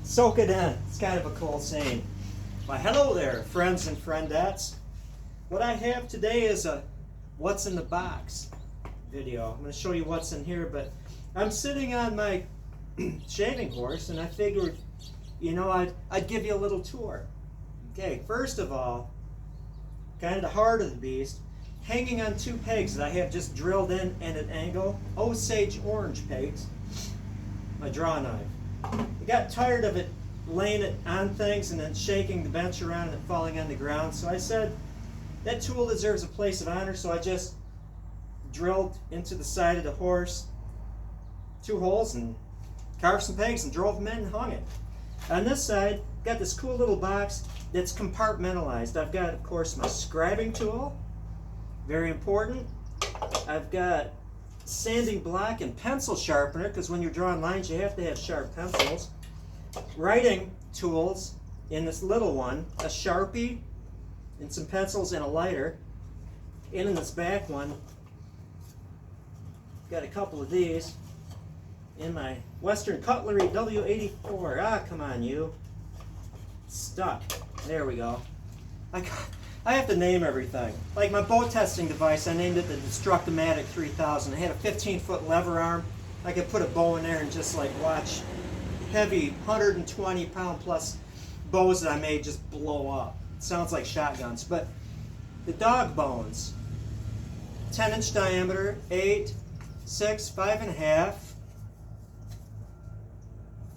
Soak it in. It's kind of a cool saying. Why, hello there, friends and friendettes. What I have today is a what's in the box video. I'm going to show you what's in here, but I'm sitting on my shaving horse, and I figured, I'd give you a little tour. Okay, first of all, kind of the heart of the beast, hanging on two pegs that I have just drilled in at an angle, Osage orange pegs, my draw knife. I got tired of it laying it on things and then shaking the bench around and it falling on the ground, so I said that tool deserves a place of honor, so I just drilled into the side of the horse 2 holes and carved some pegs and drove them in and hung it. On this side, got this cool little box that's compartmentalized. I've got, of course, my scribing tool, very important. I've got sanding block and pencil sharpener, because when you're drawing lines you have to have sharp pencils. Writing tools in this little one, a Sharpie and some pencils and a lighter. And in this back one, got a couple of these in my Western Cutlery W84. Ah, come on, you. Stuck. There we go. I have to name everything. Like my bow testing device, I named it the Destructomatic 3000. It had a 15-foot lever arm. I could put a bow in there and just like watch heavy 120-pound plus bows that I made just blow up. It sounds like shotguns. But the dog bones, 10-inch diameter, 8, 6, 5.5,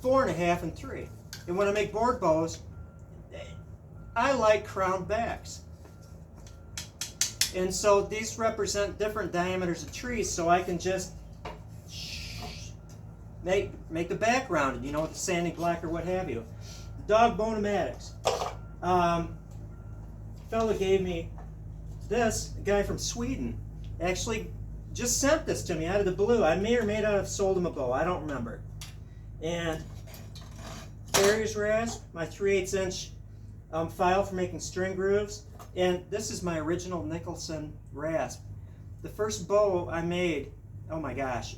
4.5, and 3. And when I make board bows, I like crowned backs. And so these represent different diameters of trees, so I can just make the back rounded, with the sanding block or what have you. The dog bone-o-matics. Fella gave me this, a guy from Sweden. Actually just sent this to me out of the blue. I may or may not have sold him a bow, I don't remember. And farrier's rasp, my 3/8" file for making string grooves. And this is my original Nicholson rasp. The first bow I made, oh my gosh,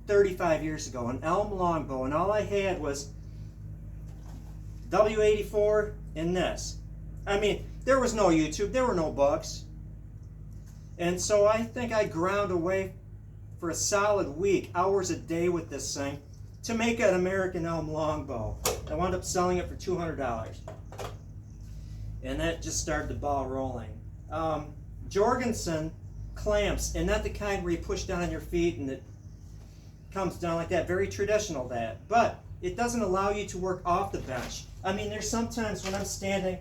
35 years ago, an elm longbow, and all I had was W84 and this. I mean, there was no YouTube, there were no books. And so I think I ground away for a solid week, hours a day with this thing, to make an American elm longbow. I wound up selling it for $200. And that just started the ball rolling. Jorgensen clamps, and not the kind where you push down on your feet and it comes down like that. Very traditional, that. But it doesn't allow you to work off the bench. I mean, there's sometimes when I'm standing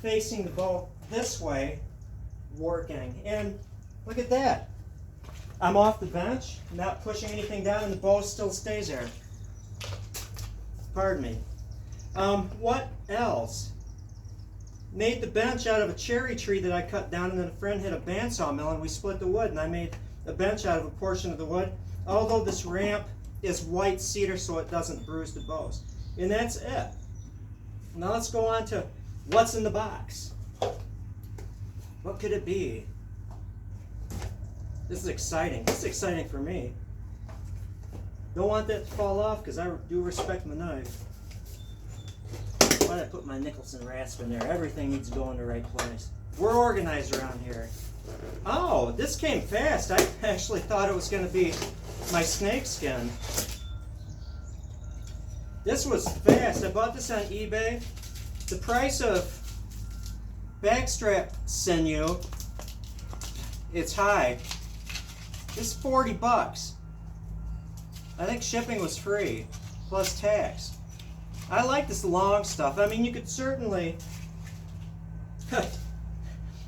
facing the bow this way, working, and look at that. I'm off the bench, not pushing anything down, and the bow still stays there. Pardon me. What else? Made the bench out of a cherry tree that I cut down, and then a friend had a bandsaw mill and we split the wood, and I made a bench out of a portion of the wood, although this ramp is white cedar so it doesn't bruise the bows. And that's it. Now let's go on to what's in the box. What could it be? This is exciting. This is exciting for me. Don't want that to fall off because I do respect my knife. Why did I put my Nicholson rasp in there? Everything needs to go in the right place. We're organized around here. Oh, this came fast. I actually thought it was going to be my snake skin. This was fast. I bought this on eBay. The price of backstrap sinew, it's high. This is 40 bucks. I think shipping was free, plus tax. I like this long stuff. I mean, you could certainly...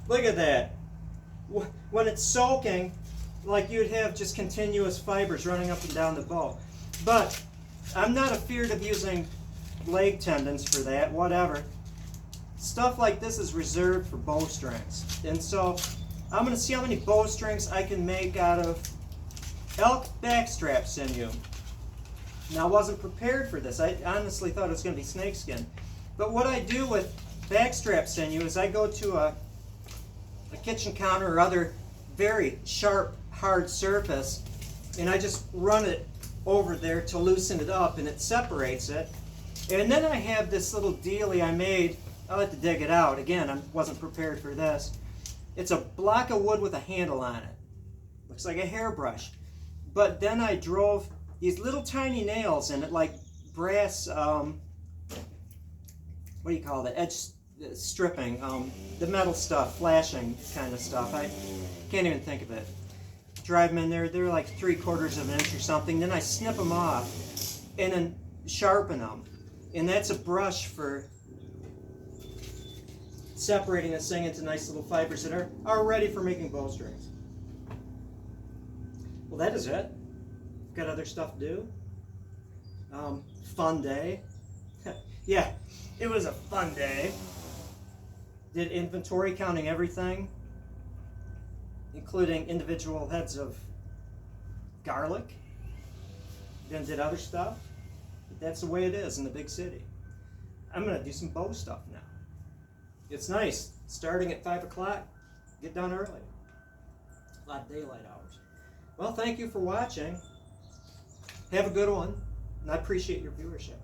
Look at that. When it's soaking, like you'd have just continuous fibers running up and down the bow. But I'm not afeard of using leg tendons for that, whatever. Stuff like this is reserved for bowstrings. And so I'm going to see how many bowstrings I can make out of elk backstrap sinew. Now, I wasn't prepared for this. I honestly thought it was going to be snakeskin. But what I do with backstrap sinew is I go to a kitchen counter or other very sharp, hard surface, and I just run it over there to loosen it up, and it separates it. And then I have this little dealie I made. I'll have to dig it out. Again, I wasn't prepared for this. It's a block of wood with a handle on it. Looks like a hairbrush. But then I drove these little tiny nails in it, like brass, what do you call it, edge stripping, the metal stuff, flashing kind of stuff. I can't even think of it. Drive them in there, they're like 3/4 of an inch or something. Then I snip them off and then sharpen them. And that's a brush for separating this thing into nice little fibers that are ready for making bowstrings. Well, that is it. Got other stuff to do. Fun day. Yeah, it was a fun day. Did inventory, counting everything, including individual heads of garlic. Then did other stuff. But that's the way it is in the big city. I'm going to do some bow stuff now. It's nice. Starting at 5 o'clock, get done early. A lot of daylight hours. Well, thank you for watching. Have a good one, and I appreciate your viewership.